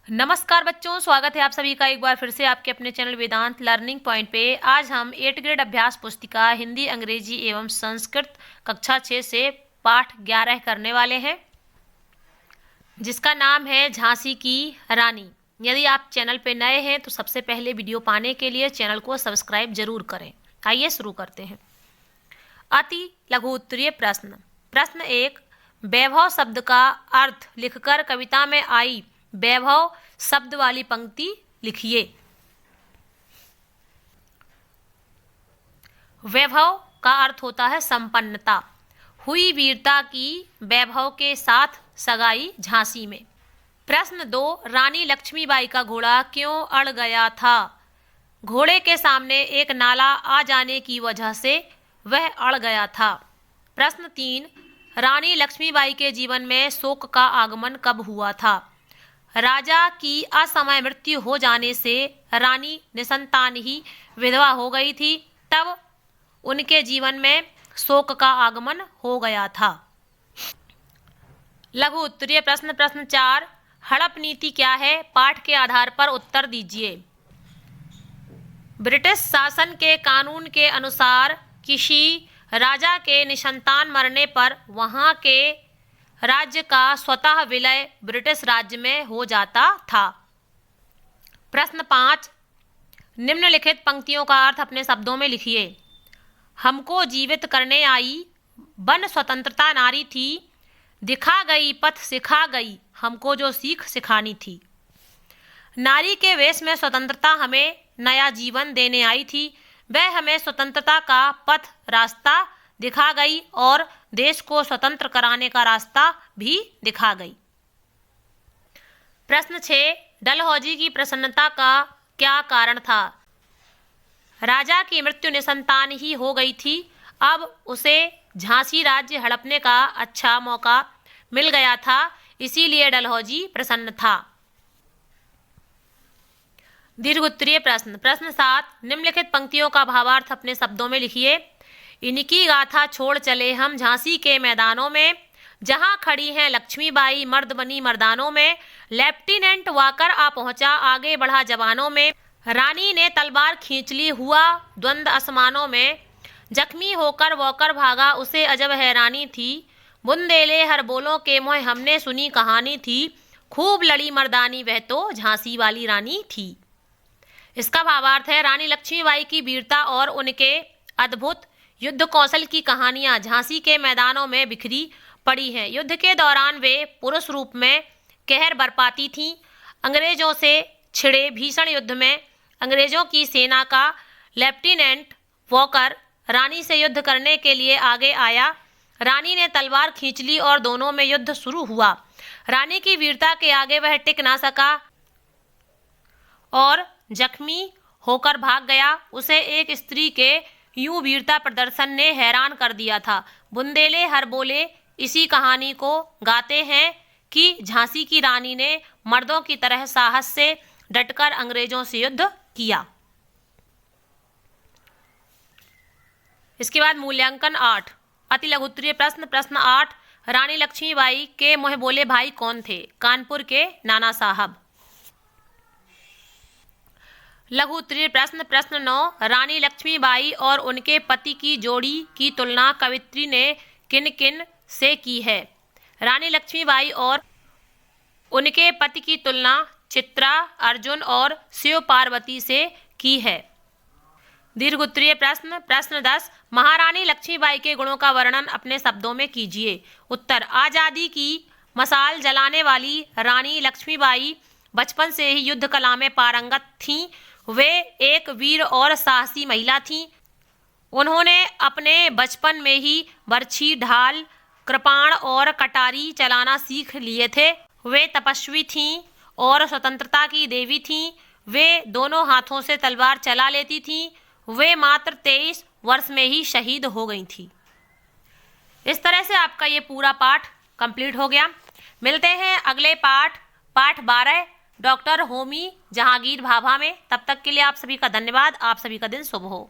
नमस्कार बच्चों, स्वागत है आप सभी का एक बार फिर से आपके अपने चैनल वेदांत लर्निंग पॉइंट पे। आज हम 8th ग्रेड अभ्यास पुस्तिका हिंदी, अंग्रेजी एवं संस्कृत कक्षा 6 से पाठ 11 करने वाले हैं, जिसका नाम है झांसी की रानी। यदि आप चैनल पे नए हैं तो सबसे पहले वीडियो पाने के लिए चैनल को सब्सक्राइब जरूर करें। आइए शुरू करते हैं। अति लघु उत्तरीय प्रश्न। प्रश्न 1, वैभव शब्द का अर्थ लिखकर कविता में आई वैभव शब्द वाली पंक्ति लिखिए। वैभव का अर्थ होता है संपन्नता। हुई वीरता की वैभव के साथ सगाई झांसी में। प्रश्न 2, रानी लक्ष्मीबाई का घोड़ा क्यों अड़ गया था? घोड़े के सामने एक नाला आ जाने की वजह से वह अड़ गया था। प्रश्न 3, रानी लक्ष्मीबाई के जीवन में शोक का आगमन कब हुआ था? राजा की असमय मृत्यु हो जाने से रानी निसंतान ही विधवा हो गई थी, तब उनके जीवन में शोक का आगमन हो गया था। लघु उत्तरीय प्रश्न। प्रश्न 4, हड़प नीति क्या है? पाठ के आधार पर उत्तर दीजिए। ब्रिटिश शासन के कानून के अनुसार किसी राजा के निसंतान मरने पर वहां के राज्य का स्वतः विलय ब्रिटिश राज्य में हो जाता था। प्रश्न 5, निम्नलिखित पंक्तियों का अर्थ अपने शब्दों में लिखिए। हमको जीवित करने आई बन स्वतंत्रता नारी थी, दिखा गई पथ सिखा गई हमको जो सीख सिखानी थी। नारी के वेश में स्वतंत्रता हमें नया जीवन देने आई थी। वह हमें स्वतंत्रता का पथ रास्ता दिखा गई और देश को स्वतंत्र कराने का रास्ता भी दिखा गई। प्रश्न 6, डलहौजी की प्रसन्नता का क्या कारण था? राजा की मृत्यु निसंतान ही हो गई थी, अब उसे झांसी राज्य हड़पने का अच्छा मौका मिल गया था, इसीलिए डलहौजी प्रसन्न था। दीर्घ उत्तरीय प्रश्न। प्रश्न 7, निम्नलिखित पंक्तियों का भावार्थ अपने शब्दों में लिखिए। इनकी गाथा छोड़ चले हम झांसी के मैदानों में, जहां खड़ी हैं लक्ष्मीबाई मर्द बनी मर्दानों में। लेफ्टिनेंट वाकर आ पहुंचा आगे बढ़ा जवानों में, रानी ने तलवार खींच ली हुआ द्वंद आसमानों में। जख्मी होकर वॉकर भागा उसे अजब हैरानी थी, बुंदेले हर बोलों के मोह हमने सुनी कहानी थी। खूब लड़ी मर्दानी वह तो झांसी वाली रानी थी। इसका भावार्थ है, रानी लक्ष्मीबाई की वीरता और उनके अद्भुत युद्ध कौशल की कहानियां झांसी के मैदानों में बिखरी पड़ी हैं। युद्ध के दौरान वे पुरुष रूप में कहर बरपाती थीं। अंग्रेजों से छिड़े भीषण युद्ध में अंग्रेजों की सेना का लेफ्टिनेंट वॉकर रानी से युद्ध करने के लिए आगे आया। रानी ने तलवार खींच ली और दोनों में युद्ध शुरू हुआ। रानी की वीरता के आगे वह टिक ना सका और जख्मी होकर भाग गया। उसे एक स्त्री के यूं वीरता प्रदर्शन ने हैरान कर दिया था। बुंदेले हर बोले इसी कहानी को गाते हैं कि झांसी की रानी ने मर्दों की तरह साहस से डटकर अंग्रेजों से युद्ध किया। इसके बाद मूल्यांकन 8, अति लघु उत्तरीय प्रश्न। प्रश्न 8, रानी लक्ष्मीबाई के मुँह बोले भाई कौन थे? कानपुर के नाना साहब। लघु उत्तरीय प्रश्न। प्रश्न 9, रानी लक्ष्मीबाई और उनके पति की जोड़ी की तुलना कवित्री ने किन किन से की है? रानी लक्ष्मीबाई और उनके पति की तुलना चित्रा, अर्जुन और शिव पार्वती से की है। दीर्घ उत्तरीय प्रश्न। प्रश्न 10, महारानी लक्ष्मीबाई के गुणों का वर्णन अपने शब्दों में कीजिए। उत्तर, आजादी की मशाल जलाने वाली रानी लक्ष्मीबाई बचपन से ही युद्ध कला में पारंगत थीं। वे एक वीर और साहसी महिला थीं। उन्होंने अपने बचपन में ही बर्छी, ढाल, कृपाण और कटारी चलाना सीख लिए थे। वे तपस्वी थीं और स्वतंत्रता की देवी थीं। वे दोनों हाथों से तलवार चला लेती थीं। वे मात्र 23 वर्ष में ही शहीद हो गई थीं। इस तरह से आपका ये पूरा पाठ कंप्लीट हो गया। मिलते हैं अगले पाठ 12 डॉक्टर होमी जहांगीर भाभा में। तब तक के लिए आप सभी का धन्यवाद। आप सभी का दिन शुभ हो।